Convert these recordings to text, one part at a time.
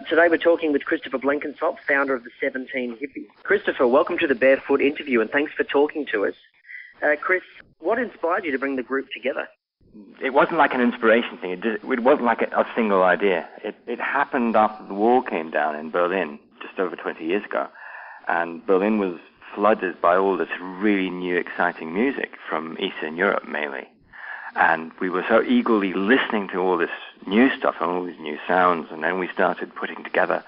Today we're talking with Christopher Blenkinsop, founder of the 17 Hippies. Christopher, welcome to the Barefoot interview and thanks for talking to us. Chris, what inspired you to bring the group together? It wasn't like an inspiration thing. It wasn't like a single idea. It happened after the wall came down in Berlin just over 20 years ago. And Berlin was flooded by all this really new, exciting music from Eastern Europe mainly. And we were so eagerly listening to all this new stuff and all these new sounds. And then we started putting together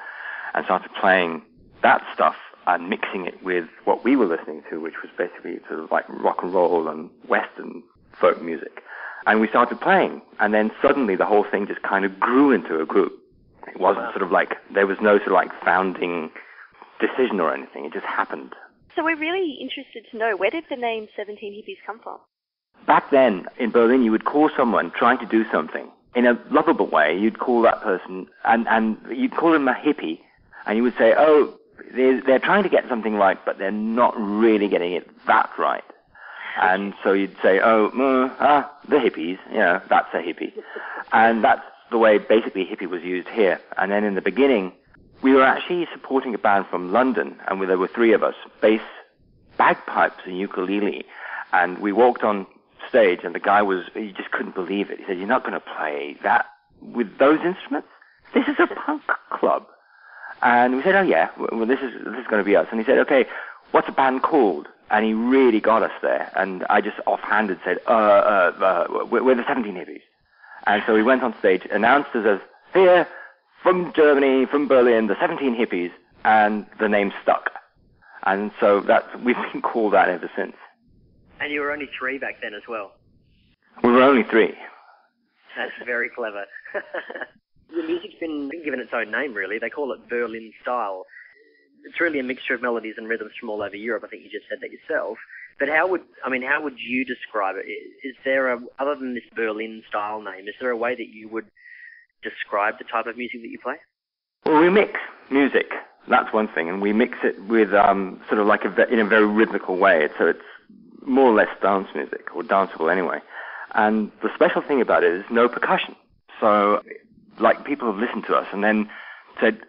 and started playing that stuff and mixing it with what we were listening to, which was basically sort of like rock and roll and Western folk music. And we started playing, and then suddenly the whole thing just kind of grew into a group. It wasn't sort of like, there was no sort of like founding decision or anything, it just happened. So we're really interested to know, where did the name 17 Hippies come from? Back then, in Berlin, you would call someone trying to do something. In a lovable way, you'd call that person, and you'd call them a hippie, and you would say, oh, they're trying to get something right, but they're not really getting it that right. And so you'd say, the hippies, that's a hippie. And that's the way basically hippie was used here. And then in the beginning, we were actually supporting a band from London, and there were three of us, bass, bagpipes, and ukulele. And we walked on stage, and the guy he just couldn't believe it. He said, you're not going to play that with those instruments? This is a punk club. And we said, oh yeah, well this is going to be us. And he said, okay, what's a band called? And he really got us there. And I just offhanded said, we're the 17 Hippies. And so we went on stage, announced us as, here, from Germany, from Berlin, the 17 Hippies, and the name stuck. And so we've been called that ever since. And you were only three back then as well? We were only three. That's very clever. The music's been given its own name, really. They call it Berlin style. It's really a mixture of melodies and rhythms from all over Europe. I think you just said that yourself. But how would you describe it? Is there other than this Berlin style name, is there a way that you would describe the type of music that you play? Well, we mix music. That's one thing, and we mix it with sort of like in a very rhythmical way. So it's more or less dance music, or danceable anyway. And the special thing about it is no percussion. So, like, people have listened to us and then said,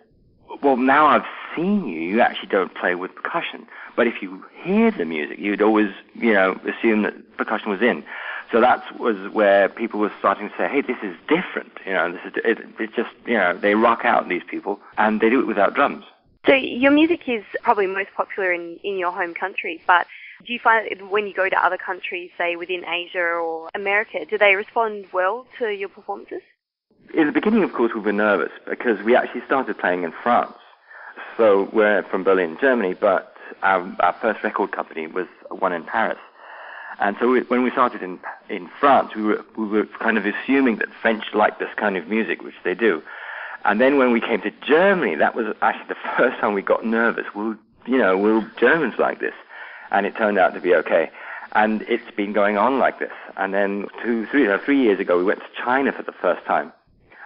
well, now I've seen you actually don't play with percussion. But if you hear the music, you'd always, assume that percussion was in. So that was where people were starting to say, hey, this is different. It's just, they rock out, these people, and they do it without drums. So your music is probably most popular in your home country, but do you find that when you go to other countries, say within Asia or America, do they respond well to your performances? In the beginning, of course, we were nervous because we actually started playing in France. So we're from Berlin, Germany, but our first record company was one in Paris. And so when we started in France, we were kind of assuming that French liked this kind of music, which they do. And then when we came to Germany, that was actually the first time we got nervous. Will Germans like this? And it turned out to be okay. And it's been going on like this. And then 3 years ago, we went to China for the first time.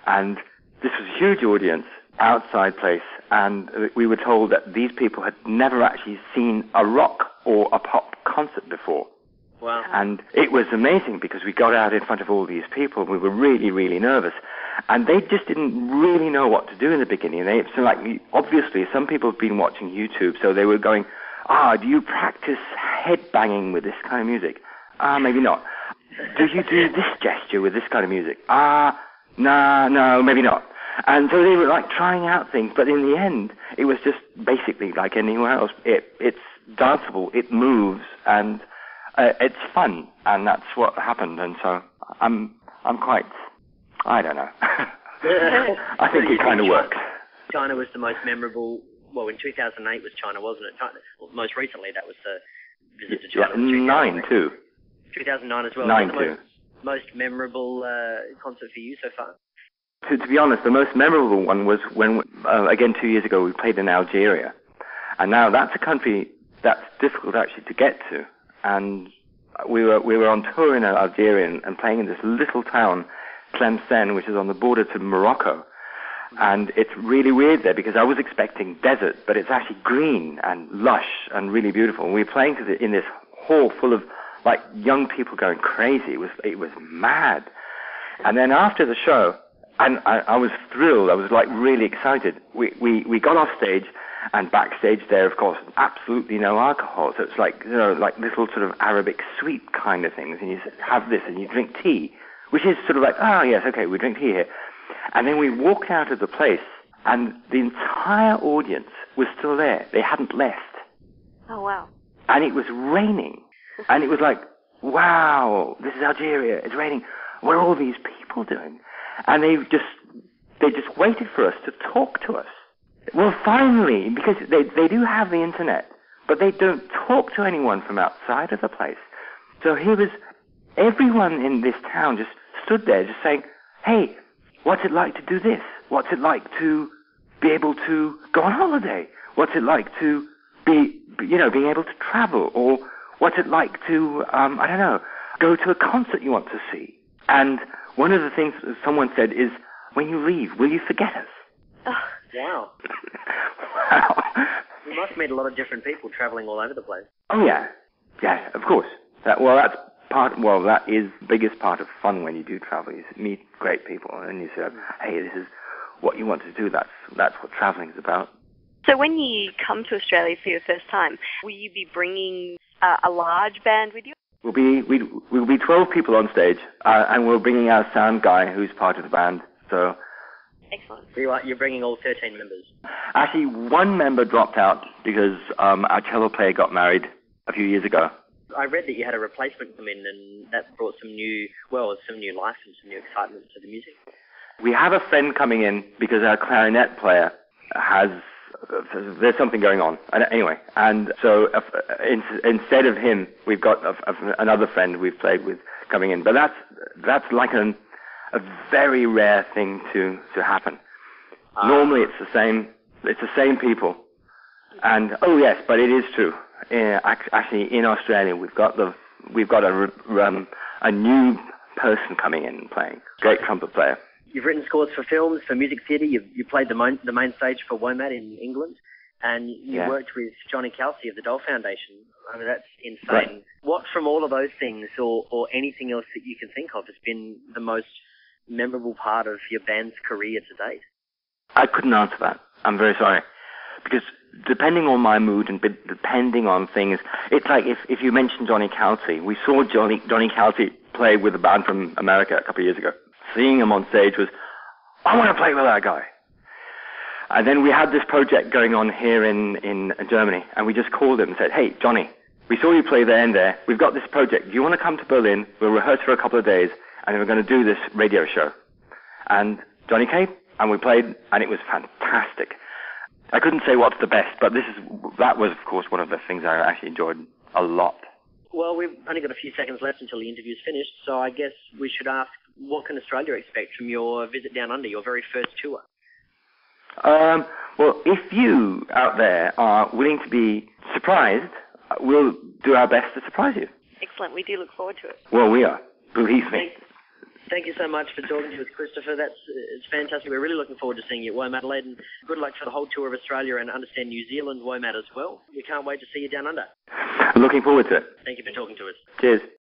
And this was a huge audience, outside place, and we were told that these people had never actually seen a rock or a pop concert before. Wow. And it was amazing because we got out in front of all these people. We were really, really nervous. And they just didn't really know what to do in the beginning. Obviously, some people have been watching YouTube, so they were going, do you practice headbanging with this kind of music? Maybe not. Do you do this gesture with this kind of music? No, maybe not. And so they were like trying out things, but in the end, it was just basically like anywhere else. It's danceable, it moves, and it's fun, and that's what happened. And so I'm quite, I don't know. I think it kind of worked. China was the most memorable. Well, in 2008 was China, wasn't it? Most recently, that was the visit to China. 2009 too. 2009 as well. 9 too. Most memorable concert for you so far? To be honest, the most memorable one was when, again 2 years ago, we played in Algeria. And now that's a country that's difficult actually to get to. And we were on tour in Algeria and playing in this little town, Tlemcen, which is on the border to Morocco. And it's really weird there because I was expecting desert, but it's actually green and lush and really beautiful. And we were playing in this hall full of like young people going crazy. It was mad. And then after the show, And I was thrilled. I was like really excited. We got off stage, and backstage there, of course, absolutely no alcohol. So it's like, like little sort of Arabic sweet kind of things. And you have this and you drink tea, which is sort of like, oh yes, okay, we drink tea here. And then we walked out of the place, and the entire audience was still there. They hadn't left. Oh, wow. And it was raining. And it was like, wow, this is Algeria. It's raining. What are all these people doing? And they just waited for us to talk to us. Well, finally, because they do have the internet, but they don't talk to anyone from outside of the place. So here was everyone in this town just stood there just saying, hey, what's it like to do this? What's it like to be able to go on holiday? What's it like to being able to travel? Or what's it like to, I don't know, go to a concert you want to see? And one of the things someone said is, when you leave, will you forget us? Oh. Wow. Wow. You must meet a lot of different people traveling all over the place. Oh, yeah. Yeah, of course. That is the biggest part of fun when you do travel. You meet great people, and you say, hey, this is what you want to do. That's what traveling is about. So when you come to Australia for your first time, will you be bringing a large band with you? We'll be 12 people on stage, and we're bringing our sound guy who's part of the band. So. Excellent. You're bringing all 13 members? Actually, one member dropped out because our cello player got married a few years ago. I read that you had a replacement come in, and that brought some new life and some new excitement to the music. We have a friend coming in because our clarinet player there's something going on. Anyway, and so instead of him, we've got another friend we've played with coming in. But that's like a very rare thing to happen. Normally it's the same people. And oh yes, but it is true. Actually, in Australia, we've got a new person coming in and playing. Great trumpet player. You've written scores for films, for music theatre. You played the main stage for WOMAD in England, and you worked with Johnny Kelsey of the Dole Foundation. I mean, that's insane. Right. What from all of those things, or anything else that you can think of, has been the most memorable part of your band's career to date? I couldn't answer that. I'm very sorry, because depending on my mood and depending on things, it's like if you mentioned Johnny Kelsey, we saw Johnny Kelsey play with a band from America a couple of years ago. Seeing him on stage was, I want to play with that guy. And then we had this project going on here in Germany, and we just called him and said, hey, Johnny, we saw you play there and there. We've got this project. Do you want to come to Berlin? We'll rehearse for a couple of days, and then we're going to do this radio show. And Johnny came, and we played, and it was fantastic. I couldn't say what's the best, but that was, of course, one of the things I actually enjoyed a lot. Well, we've only got a few seconds left until the interview's finished, so I guess we should ask, what can Australia expect from your visit down under, your very first tour? Well, if you out there are willing to be surprised, we'll do our best to surprise you. Excellent. We do look forward to it. Well, we are. Believe me. Thank you so much for talking to us, Christopher. It's fantastic. We're really looking forward to seeing you at WOMAD, Adelaide, and good luck for the whole tour of Australia and understand New Zealand WOMAD as well. We can't wait to see you down under. Looking forward to it. Thank you for talking to us. Cheers.